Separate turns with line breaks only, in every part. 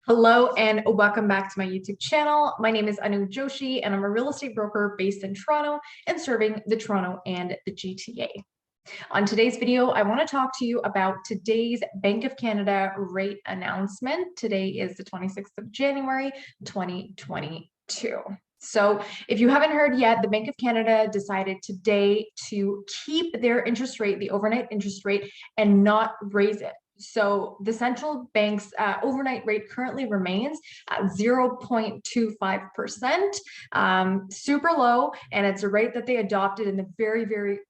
Hello and welcome back to my YouTube channel. My name is Anu Joshi and I'm a real estate broker based in Toronto and serving the Toronto and the GTA. On today's video, I want to talk to you about today's Bank of Canada rate announcement. Today is the 26th of January, 2022. So if you haven't heard yet, the Bank of Canada decided today to keep their interest rate, the overnight interest rate, and not raise it. So the central bank's overnight rate currently remains at 0.25%, super low, and it's a rate that they adopted in the very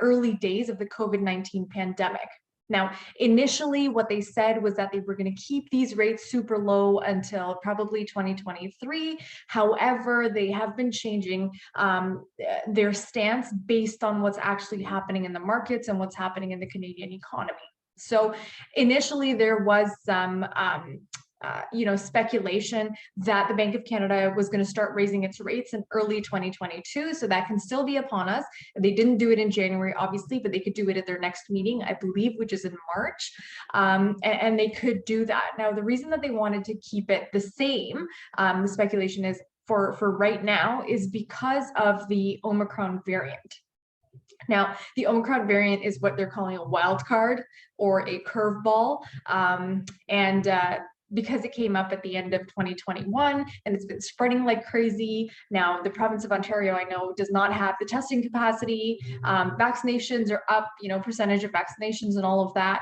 early days of the COVID-19 pandemic. Now, initially, what they said was that they were going to keep these rates super low until probably 2023. However, they have been changing their stance based on what's actually happening in the markets and what's happening in the Canadian economy. So initially there was some speculation that the Bank of Canada was going to start raising its rates in early 2022. So that can still be upon us. They didn't do it in January, obviously, but they could do it at their next meeting, I believe, which is in March. And they could do that. Now, the reason that they wanted to keep it the same, the speculation is for right now, is because of the Omicron variant. Now, the Omicron variant is what they're calling a wild card or a curveball. Because it came up at the end of 2021 and it's been spreading like crazy. Now, the province of Ontario, I know, does not have the testing capacity. Vaccinations are up, percentage of vaccinations and all of that.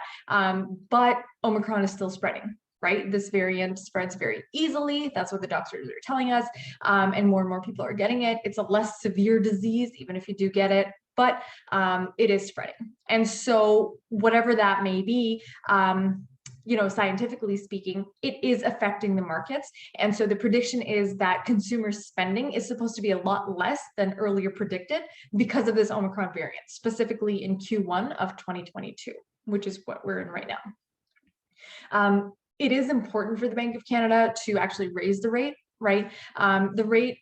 But Omicron is still spreading. Right? This variant spreads very easily. That's what the doctors are telling us. And more people are getting it. It's a less severe disease, even if you do get it, but it is spreading. And so whatever that may be, scientifically speaking, it is affecting the markets. And so the prediction is that consumer spending is supposed to be a lot less than earlier predicted because of this Omicron variant, specifically in Q1 of 2022, which is what we're in right now. It is important for the Bank of Canada to actually raise the rate, right? The rate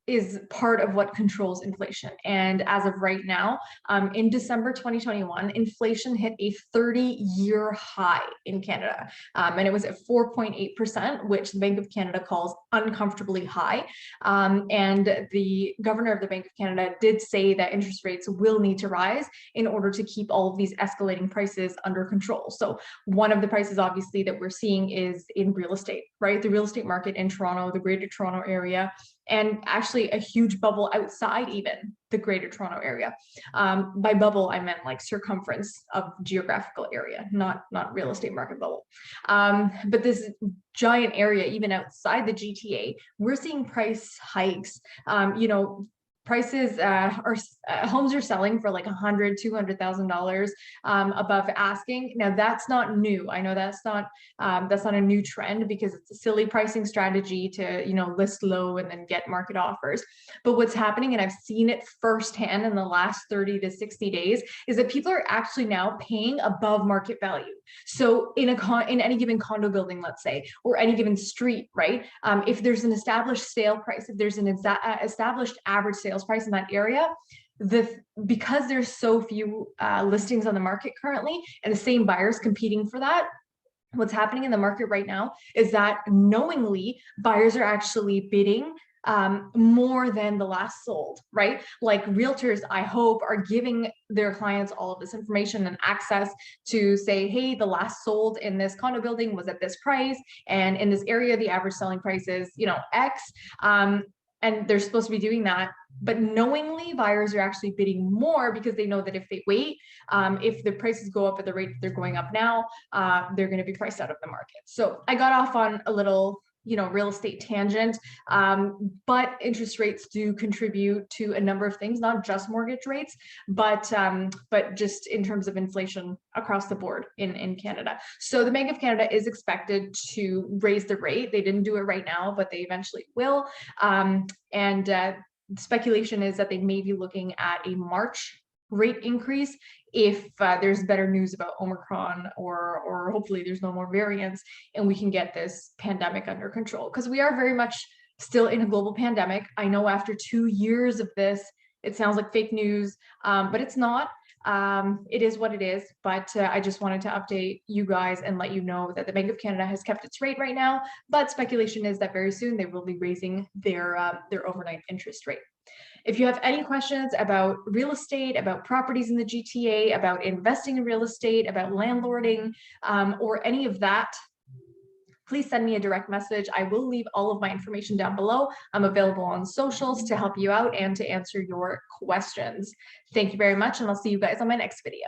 is part of what controls inflation. And as of right now, in December 2021, inflation hit a 30-year high in Canada. And it was at 4.8%, which the Bank of Canada calls uncomfortably high. And the governor of the Bank of Canada did say that interest rates will need to rise in order to keep all of these escalating prices under control. So one of the prices, obviously, that we're seeing is in real estate, right? The real estate market in Toronto, the Greater Toronto Area, and actually a huge bubble outside even the Greater Toronto Area. By bubble, I meant like circumference of geographical area, not real estate market bubble. But this giant area, even outside the GTA, we're seeing price hikes. Prices homes are selling for like $100,000, $200,000 above asking. Now that's not new. I know that's not a new trend because it's a silly pricing strategy to list low and then get market offers. But what's happening, and I've seen it firsthand in the last 30 to 60 days, is that people are actually now paying above market value. So in any given condo building, let's say, or any given street, right? If there's an established sale price, if there's an established average sales price in that area, because there's so few listings on the market currently and the same buyers competing for that, what's happening in the market right now is that knowingly buyers are actually bidding more than the last sold, right? Like realtors, I hope, are giving their clients all of this information and access to say, hey, the last sold in this condo building was at this price, and in this area the average selling price is X, and they're supposed to be doing that. But knowingly, buyers are actually bidding more because they know that if they wait, if the prices go up at the rate that they're going up now, they're going to be priced out of the market. So I got off on a little real estate tangent, but interest rates do contribute to a number of things, not just mortgage rates, but just in terms of inflation across the board in Canada. So the Bank of Canada is expected to raise the rate. They didn't do it right now, but they eventually will. Speculation is that they may be looking at a March rate increase if there's better news about Omicron, or hopefully there's no more variants and we can get this pandemic under control, because we are very much still in a global pandemic. I know after 2 years of this, it sounds like fake news, but it's not. It is what it is, but I just wanted to update you guys and let you know that the Bank of Canada has kept its rate right now, but speculation is that very soon they will be raising their overnight interest rate. If you have any questions about real estate, about properties in the GTA, about investing in real estate, about landlording, or any of that, please send me a direct message. I will leave all of my information down below. I'm available on socials to help you out and to answer your questions. Thank you very much, and I'll see you guys on my next video.